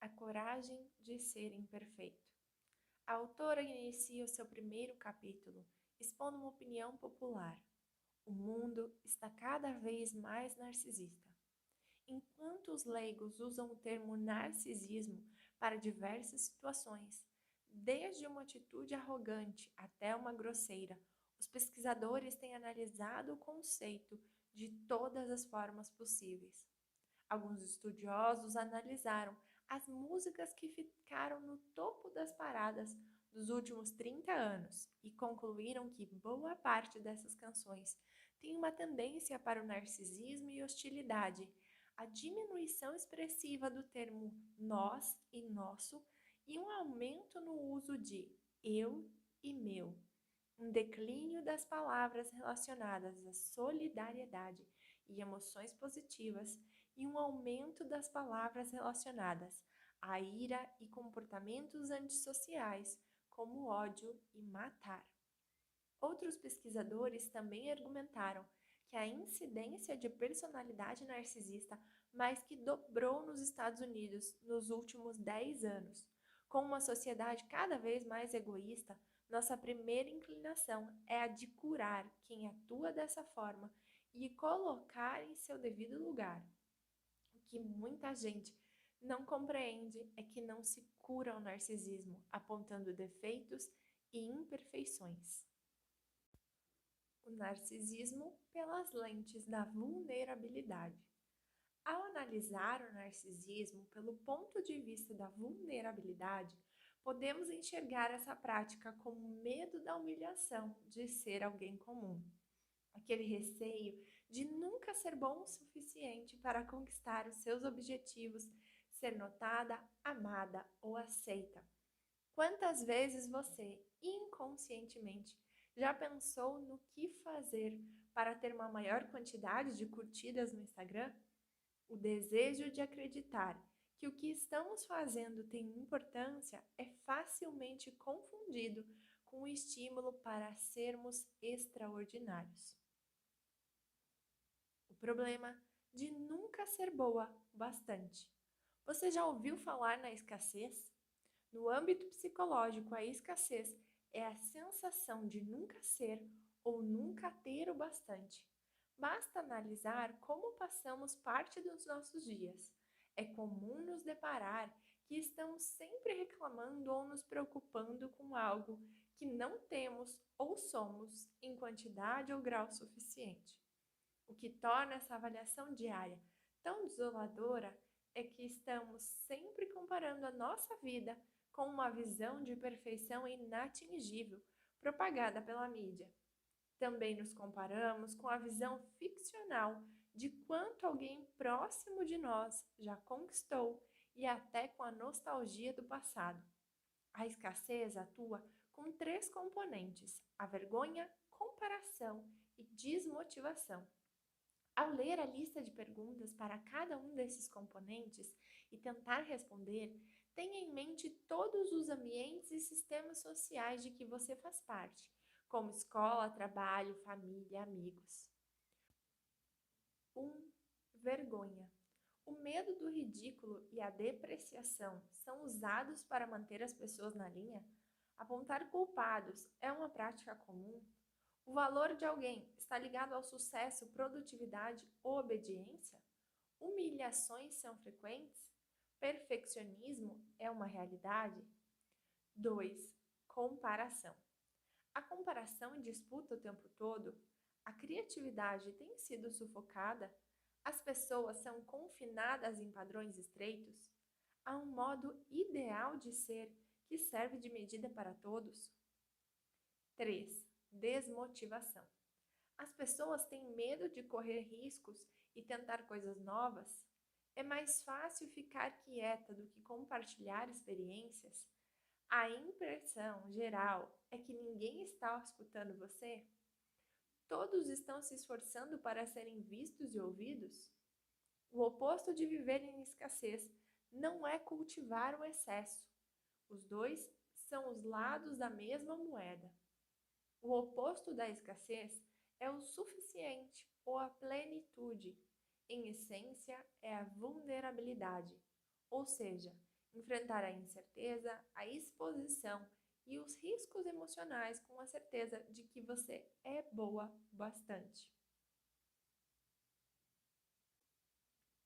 A coragem de ser imperfeito. A autora inicia o seu primeiro capítulo expondo uma opinião popular. O mundo está cada vez mais narcisista. Enquanto os leigos usam o termo narcisismo para diversas situações, desde uma atitude arrogante até uma grosseira, os pesquisadores têm analisado o conceito de todas as formas possíveis. Alguns estudiosos analisaram as músicas que ficaram no topo das paradas dos últimos 30 anos e concluíram que boa parte dessas canções tem uma tendência para o narcisismo e hostilidade, a diminuição expressiva do termo nós e nosso e um aumento no uso de eu e meu, um declínio das palavras relacionadas à solidariedade e emoções positivas e um aumento das palavras relacionadas à ira e comportamentos antissociais, como ódio e matar. Outros pesquisadores também argumentaram que a incidência de personalidade narcisista mais que dobrou nos Estados Unidos nos últimos 10 anos. Com uma sociedade cada vez mais egoísta, nossa primeira inclinação é a de curar quem atua dessa forma e colocar em seu devido lugar. O que muita gente não compreende é que não se cura o narcisismo apontando defeitos e imperfeições. O narcisismo pelas lentes da vulnerabilidade. Ao analisar o narcisismo pelo ponto de vista da vulnerabilidade, podemos enxergar essa prática como medo da humilhação de ser alguém comum. Aquele receio de nunca ser bom o suficiente para conquistar os seus objetivos, ser notada, amada ou aceita. Quantas vezes você, inconscientemente, já pensou no que fazer para ter uma maior quantidade de curtidas no Instagram? O desejo de acreditar que o que estamos fazendo tem importância é facilmente confundido com o estímulo para sermos extraordinários. O problema de nunca ser boa o bastante. Você já ouviu falar na escassez? No âmbito psicológico, a escassez é a sensação de nunca ser ou nunca ter o bastante. Basta analisar como passamos parte dos nossos dias. É comum nos deparar que estamos sempre reclamando ou nos preocupando com algo que não temos ou somos em quantidade ou grau suficiente. O que torna essa avaliação diária tão desoladora é que estamos sempre comparando a nossa vida com uma visão de perfeição inatingível propagada pela mídia. Também nos comparamos com a visão ficcional de quanto alguém próximo de nós já conquistou e até com a nostalgia do passado. A escassez atua com três componentes: a vergonha, comparação e desmotivação. Ao ler a lista de perguntas para cada um desses componentes e tentar responder, tenha em mente todos os ambientes e sistemas sociais de que você faz parte, como escola, trabalho, família, amigos. 1. Vergonha. O medo do ridículo e a depreciação são usados para manter as pessoas na linha? Apontar culpados é uma prática comum? O valor de alguém está ligado ao sucesso, produtividade ou obediência? Humilhações são frequentes? Perfeccionismo é uma realidade? 2. Comparação. A comparação e disputa o tempo todo? A criatividade tem sido sufocada? As pessoas são confinadas em padrões estreitos? Há um modo ideal de ser que serve de medida para todos? 3. Desmotivação. As pessoas têm medo de correr riscos e tentar coisas novas? É mais fácil ficar quieta do que compartilhar experiências? A impressão geral é que ninguém está escutando você? Todos estão se esforçando para serem vistos e ouvidos? O oposto de viver em escassez não é cultivar o excesso. Os dois são os lados da mesma moeda. O oposto da escassez é o suficiente ou a plenitude. Em essência, é a vulnerabilidade, ou seja, enfrentar a incerteza, a exposição e os riscos emocionais com a certeza de que você é boa o bastante.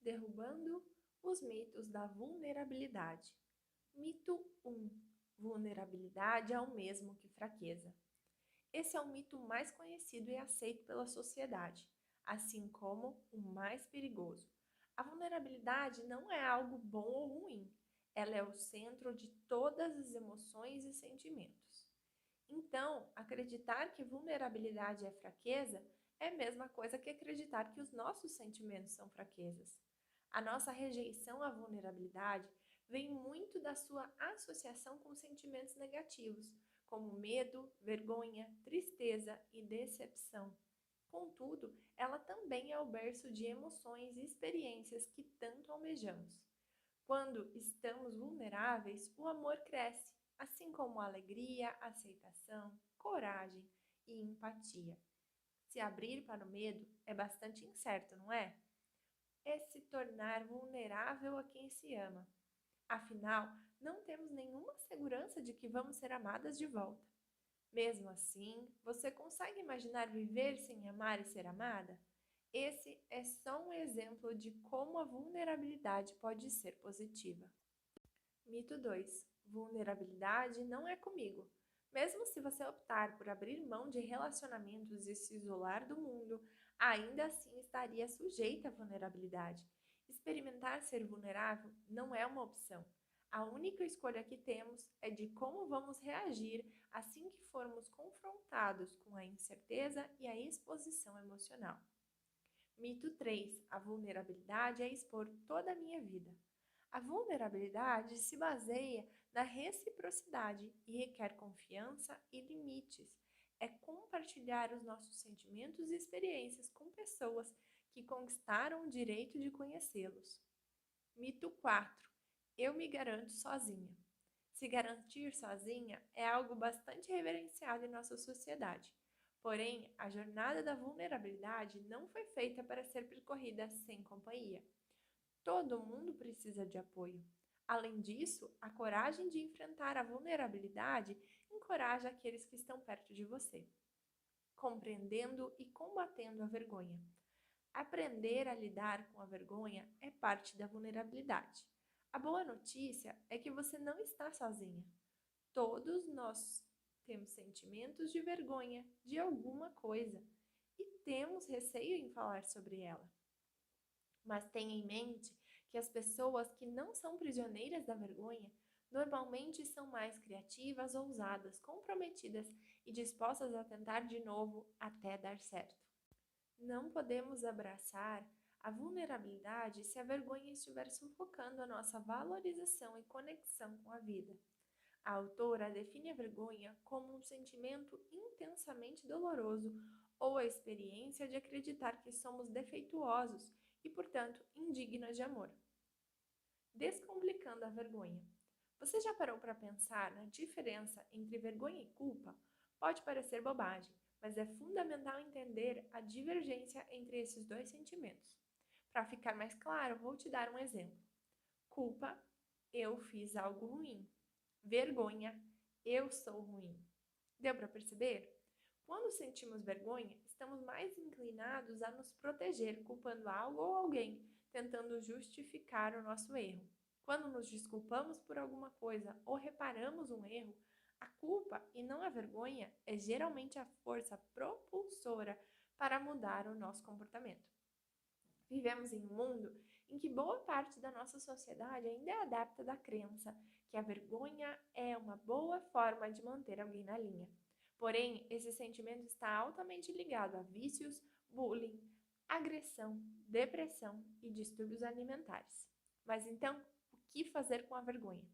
Derrubando os mitos da vulnerabilidade. Mito 1. Vulnerabilidade é o mesmo que fraqueza. Esse é o mito mais conhecido e aceito pela sociedade, assim como o mais perigoso. A vulnerabilidade não é algo bom ou ruim, ela é o centro de todas as emoções e sentimentos. Então, acreditar que vulnerabilidade é fraqueza é a mesma coisa que acreditar que os nossos sentimentos são fraquezas. A nossa rejeição à vulnerabilidade vem muito da sua associação com sentimentos negativos, como medo, vergonha, tristeza e decepção. Contudo, ela também é o berço de emoções e experiências que tanto almejamos. Quando estamos vulneráveis, o amor cresce, assim como a alegria, aceitação, coragem e empatia. Se abrir para o medo é bastante incerto, não é? É se tornar vulnerável a quem se ama. Afinal, não temos nenhuma segurança de que vamos ser amadas de volta. Mesmo assim, você consegue imaginar viver sem amar e ser amada? Esse é só um exemplo de como a vulnerabilidade pode ser positiva. Mito 2. Vulnerabilidade não é comigo. Mesmo se você optar por abrir mão de relacionamentos e se isolar do mundo, ainda assim estaria sujeita à vulnerabilidade. Experimentar ser vulnerável não é uma opção. A única escolha que temos é de como vamos reagir assim que formos confrontados com a incerteza e a exposição emocional. Mito 3. A vulnerabilidade é expor toda a minha vida. A vulnerabilidade se baseia na reciprocidade e requer confiança e limites. É compartilhar os nossos sentimentos e experiências com pessoas que conquistaram o direito de conhecê-los. Mito 4. Eu me garanto sozinha. Se garantir sozinha é algo bastante reverenciado em nossa sociedade. Porém, a jornada da vulnerabilidade não foi feita para ser percorrida sem companhia. Todo mundo precisa de apoio. Além disso, a coragem de enfrentar a vulnerabilidade encoraja aqueles que estão perto de você, compreendendo e combatendo a vergonha. Aprender a lidar com a vergonha é parte da vulnerabilidade. A boa notícia é que você não está sozinha. Todos nós temos sentimentos de vergonha de alguma coisa e temos receio em falar sobre ela. Mas tenha em mente que as pessoas que não são prisioneiras da vergonha normalmente são mais criativas, ousadas, comprometidas e dispostas a tentar de novo até dar certo. Não podemos abraçar a vulnerabilidade se a vergonha estiver sufocando a nossa valorização e conexão com a vida. A autora define a vergonha como um sentimento intensamente doloroso ou a experiência de acreditar que somos defeituosos e, portanto, indignas de amor. Descomplicando a vergonha. Você já parou para pensar na diferença entre vergonha e culpa? Pode parecer bobagem, mas é fundamental entender a divergência entre esses dois sentimentos. Para ficar mais claro, vou te dar um exemplo. Culpa, eu fiz algo ruim. Vergonha, eu sou ruim. Deu para perceber? Quando sentimos vergonha, estamos mais inclinados a nos proteger, culpando algo ou alguém, tentando justificar o nosso erro. Quando nos desculpamos por alguma coisa ou reparamos um erro, a culpa e não a vergonha é geralmente a força propulsora para mudar o nosso comportamento. Vivemos em um mundo em que boa parte da nossa sociedade ainda é adepta da crença que a vergonha é uma boa forma de manter alguém na linha. Porém, esse sentimento está altamente ligado a vícios, bullying, agressão, depressão e distúrbios alimentares. Mas então, o que fazer com a vergonha?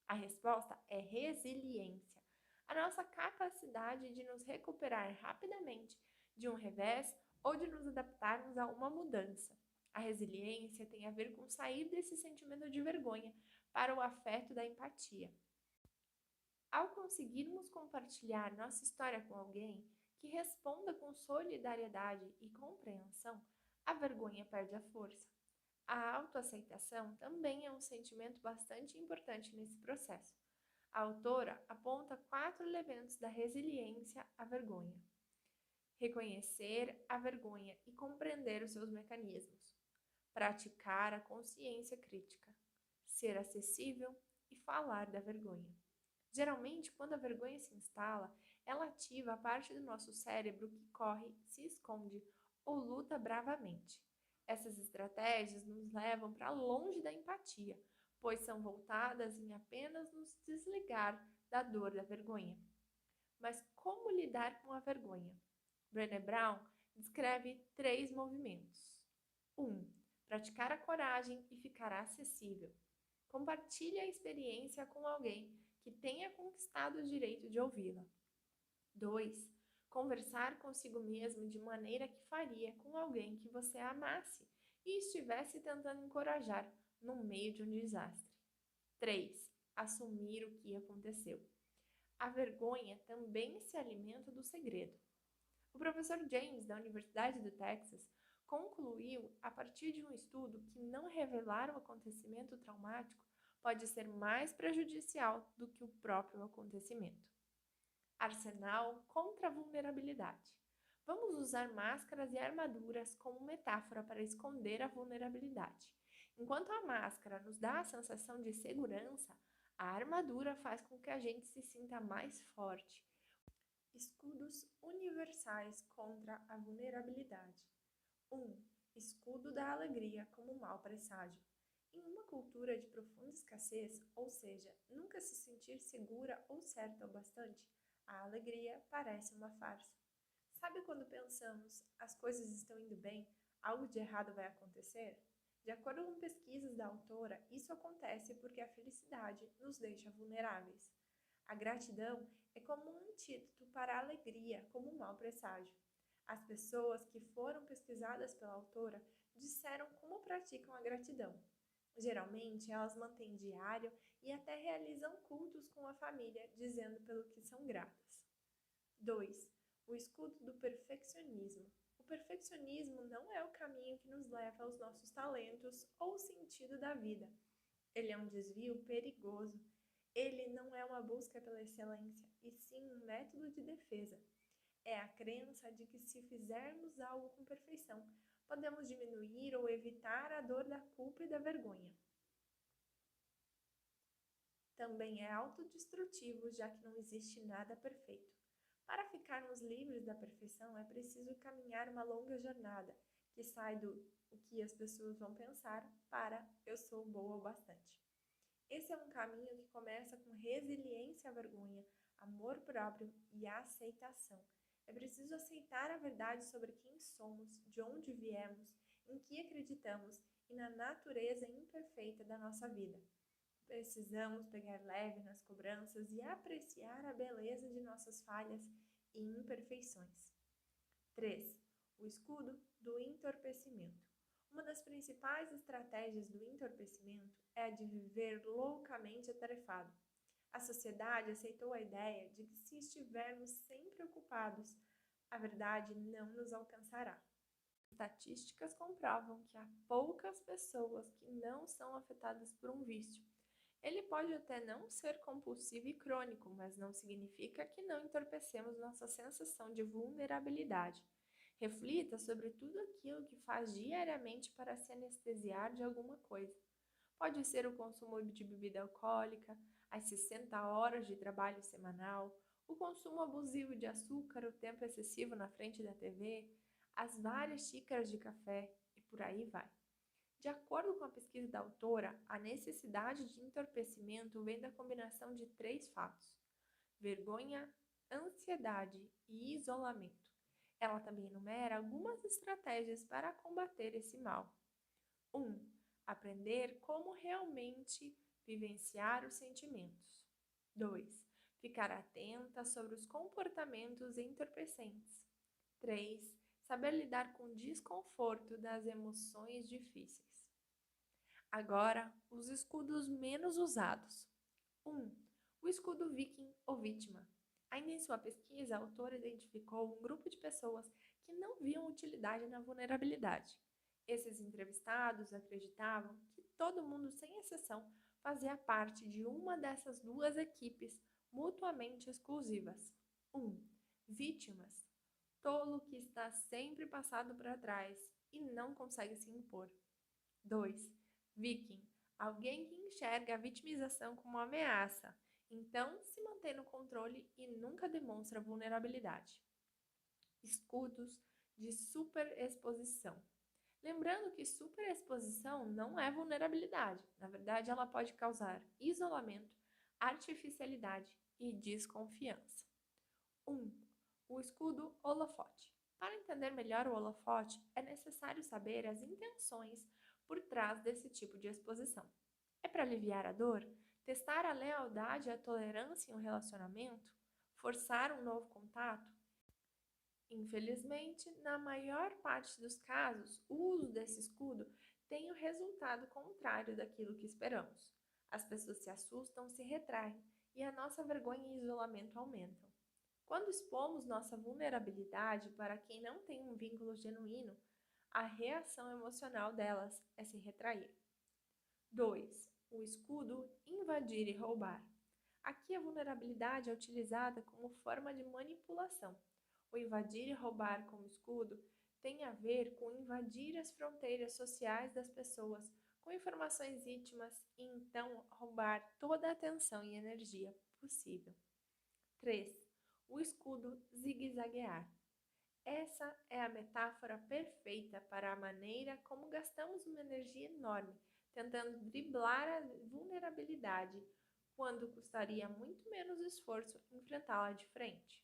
A resposta é resiliência, a nossa capacidade de nos recuperar rapidamente de um revés ou de nos adaptarmos a uma mudança. A resiliência tem a ver com sair desse sentimento de vergonha para o afeto da empatia. Ao conseguirmos compartilhar nossa história com alguém que responda com solidariedade e compreensão, a vergonha perde a força. A autoaceitação também é um sentimento bastante importante nesse processo. A autora aponta 4 elementos da resiliência à vergonha: reconhecer a vergonha e compreender os seus mecanismos, praticar a consciência crítica, ser acessível e falar da vergonha. Geralmente, quando a vergonha se instala, ela ativa a parte do nosso cérebro que corre, se esconde ou luta bravamente. Essas estratégias nos levam para longe da empatia, pois são voltadas em apenas nos desligar da dor da vergonha. Mas como lidar com a vergonha? Brené Brown descreve 3 movimentos. 1. Praticar a coragem e ficar acessível. Compartilhe a experiência com alguém que tenha conquistado o direito de ouvi-la. 2. Conversar consigo mesmo de maneira que faria com alguém que você amasse e estivesse tentando encorajar no meio de um desastre. 3. Assumir o que aconteceu. A vergonha também se alimenta do segredo. O professor James, da Universidade do Texas, concluiu, a partir de um estudo, que não revelar o acontecimento traumático pode ser mais prejudicial do que o próprio acontecimento. Arsenal contra a vulnerabilidade. Vamos usar máscaras e armaduras como metáfora para esconder a vulnerabilidade. Enquanto a máscara nos dá a sensação de segurança, a armadura faz com que a gente se sinta mais forte. Escudos universais contra a vulnerabilidade. 1. Escudo da alegria como mau presságio. Em uma cultura de profunda escassez, ou seja, nunca se sentir segura ou certa o bastante, a alegria parece uma farsa. Sabe quando pensamos, as coisas estão indo bem, algo de errado vai acontecer? De acordo com pesquisas da autora, isso acontece porque a felicidade nos deixa vulneráveis. A gratidão é como um antídoto para a alegria, como um mau presságio. As pessoas que foram pesquisadas pela autora disseram como praticam a gratidão. Geralmente, elas mantêm diário e até realizam cultos com a família, dizendo pelo que são gratas. 2. O escudo do perfeccionismo. O perfeccionismo não é o caminho que nos leva aos nossos talentos ou sentido da vida. Ele é um desvio perigoso. Ele não é uma busca pela excelência, e sim um método de defesa. É a crença de que se fizermos algo com perfeição, podemos diminuir ou evitar a dor da culpa e da vergonha. Também é autodestrutivo, já que não existe nada perfeito. Para ficarmos livres da perfeição, é preciso caminhar uma longa jornada, que sai do o que as pessoas vão pensar para eu sou boa o bastante. Esse é um caminho que começa com resiliência à vergonha, amor próprio e aceitação. É preciso aceitar a verdade sobre quem somos, de onde viemos, em que acreditamos e na natureza imperfeita da nossa vida. Precisamos pegar leve nas cobranças e apreciar a beleza de nossas falhas e imperfeições. 3. O escudo do entorpecimento. Uma das principais estratégias do entorpecimento é a de viver loucamente atarefado. A sociedade aceitou a ideia de que se estivermos sempre ocupados, a verdade não nos alcançará. Estatísticas comprovam que há poucas pessoas que não são afetadas por um vício. Ele pode até não ser compulsivo e crônico, mas não significa que não entorpecemos nossa sensação de vulnerabilidade. Reflita sobre tudo aquilo que faz diariamente para se anestesiar de alguma coisa. Pode ser o consumo de bebida alcoólica, as 60 horas de trabalho semanal, o consumo abusivo de açúcar, o tempo excessivo na frente da TV, as várias xícaras de café e por aí vai. De acordo com a pesquisa da autora, a necessidade de entorpecimento vem da combinação de 3 fatos: vergonha, ansiedade e isolamento. Ela também enumera algumas estratégias para combater esse mal. 1. Aprender como realmente vivenciar os sentimentos. 2. Ficar atenta sobre os comportamentos entorpecentes. 3. Saber lidar com o desconforto das emoções difíceis. Agora, os escudos menos usados. 1. O escudo viking ou vítima. Ainda em sua pesquisa, a autora identificou um grupo de pessoas que não viam utilidade na vulnerabilidade. Esses entrevistados acreditavam que todo mundo, sem exceção, fazia parte de uma dessas duas equipes mutuamente exclusivas. 1. Vítimas. Tolo que está sempre passado para trás e não consegue se impor. 2. Viking. Alguém que enxerga a vitimização como uma ameaça, então se mantém no controle e nunca demonstra vulnerabilidade. Escudos de superexposição. Lembrando que superexposição não é vulnerabilidade. Na verdade, ela pode causar isolamento, artificialidade e desconfiança. 1. O escudo holofote. Para entender melhor o holofote, é necessário saber as intenções por trás desse tipo de exposição. É para aliviar a dor? Testar a lealdade e a tolerância em um relacionamento? Forçar um novo contato? Infelizmente, na maior parte dos casos, o uso desse escudo tem o resultado contrário daquilo que esperamos. As pessoas se assustam, se retraem e a nossa vergonha e isolamento aumentam. Quando expomos nossa vulnerabilidade para quem não tem um vínculo genuíno, a reação emocional delas é se retrair. 2. O escudo invadir e roubar. Aqui a vulnerabilidade é utilizada como forma de manipulação. O invadir e roubar como escudo tem a ver com invadir as fronteiras sociais das pessoas com informações íntimas e então roubar toda a atenção e energia possível. 3. O escudo zigue-zaguear. Essa é a metáfora perfeita para a maneira como gastamos uma energia enorme tentando driblar a vulnerabilidade, quando custaria muito menos esforço enfrentá-la de frente.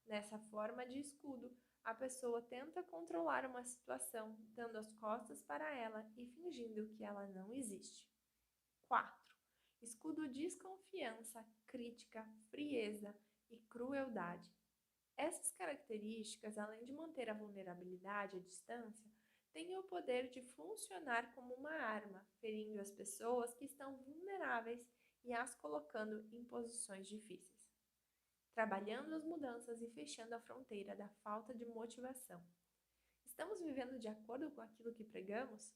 Nessa forma de escudo, a pessoa tenta controlar uma situação, dando as costas para ela e fingindo que ela não existe. 4. Escudo desconfiança, crítica, frieza e crueldade. Essas características, além de manter a vulnerabilidade à distância, têm o poder de funcionar como uma arma, ferindo as pessoas que estão vulneráveis e as colocando em posições difíceis. Trabalhando as mudanças e fechando a fronteira da falta de motivação. Estamos vivendo de acordo com aquilo que pregamos?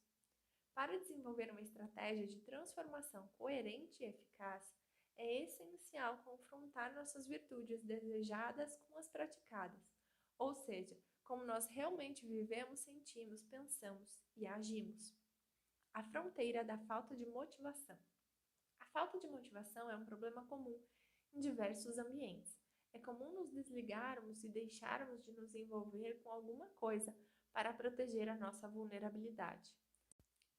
Para desenvolver uma estratégia de transformação coerente e eficaz, é essencial confrontar nossas virtudes desejadas com as praticadas, ou seja, como nós realmente vivemos, sentimos, pensamos e agimos. A fronteira da falta de motivação. A falta de motivação é um problema comum em diversos ambientes. É comum nos desligarmos e deixarmos de nos envolver com alguma coisa para proteger a nossa vulnerabilidade.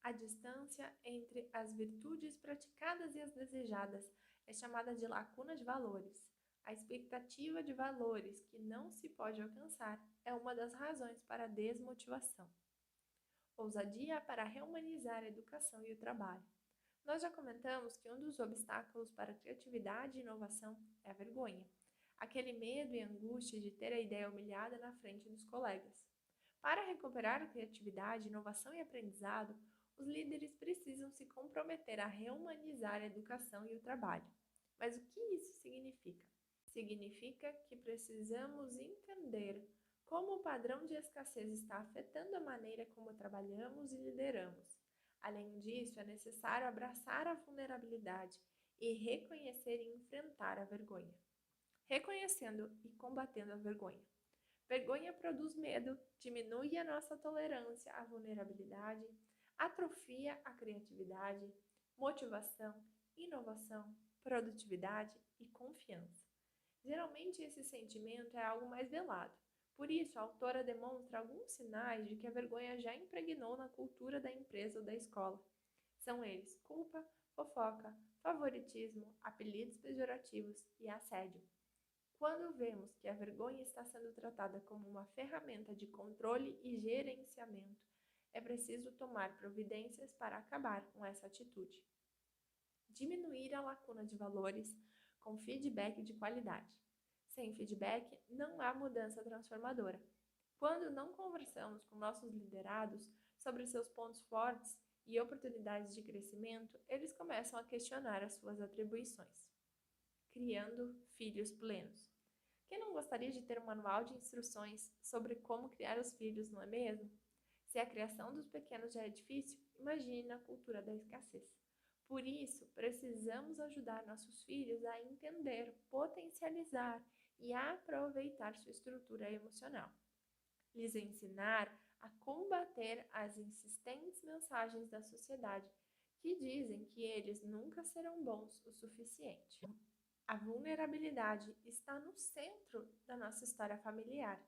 A distância entre as virtudes praticadas e as desejadas é chamada de lacuna de valores. A expectativa de valores que não se pode alcançar é uma das razões para a desmotivação. Ousadia para rehumanizar a educação e o trabalho. Nós já comentamos que um dos obstáculos para a criatividade e inovação é a vergonha, aquele medo e angústia de ter a ideia humilhada na frente dos colegas. Para recuperar a criatividade, inovação e aprendizado, os líderes precisam se comprometer a rehumanizar a educação e o trabalho. Mas o que isso significa? Significa que precisamos entender como o padrão de escassez está afetando a maneira como trabalhamos e lideramos. Além disso, é necessário abraçar a vulnerabilidade e reconhecer e enfrentar a vergonha. Reconhecendo e combatendo a vergonha. Vergonha produz medo, diminui a nossa tolerância à vulnerabilidade, atrofia a criatividade, motivação, inovação, produtividade e confiança. Geralmente esse sentimento é algo mais velado. Por isso, a autora demonstra alguns sinais de que a vergonha já impregnou na cultura da empresa ou da escola. São eles culpa, fofoca, favoritismo, apelidos pejorativos e assédio. Quando vemos que a vergonha está sendo tratada como uma ferramenta de controle e gerenciamento, é preciso tomar providências para acabar com essa atitude. Diminuir a lacuna de valores com feedback de qualidade. Sem feedback, não há mudança transformadora. Quando não conversamos com nossos liderados sobre seus pontos fortes e oportunidades de crescimento, eles começam a questionar as suas atribuições. Criando filhos plenos. Quem não gostaria de ter um manual de instruções sobre como criar os filhos, não é mesmo? Se a criação dos pequenos já é difícil, imagine a cultura da escassez. Por isso, precisamos ajudar nossos filhos a entender, potencializar e aproveitar sua estrutura emocional. Lhes ensinar a combater as insistentes mensagens da sociedade que dizem que eles nunca serão bons o suficiente. A vulnerabilidade está no centro da nossa história familiar.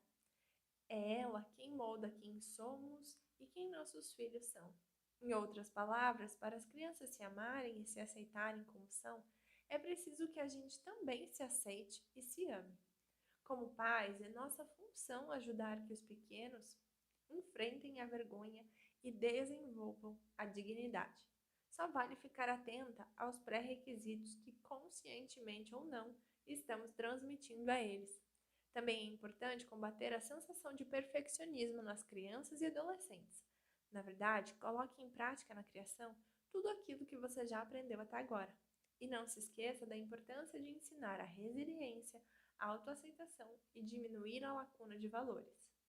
É ela quem molda quem somos e quem nossos filhos são. Em outras palavras, para as crianças se amarem e se aceitarem como são, é preciso que a gente também se aceite e se ame. Como pais, é nossa função ajudar que os pequenos enfrentem a vergonha e desenvolvam a dignidade. Só vale ficar atenta aos pré-requisitos que, conscientemente ou não, estamos transmitindo a eles. Também é importante combater a sensação de perfeccionismo nas crianças e adolescentes. Na verdade, coloque em prática na criação tudo aquilo que você já aprendeu até agora. E não se esqueça da importância de ensinar a resiliência, a autoaceitação e diminuir a lacuna de valores.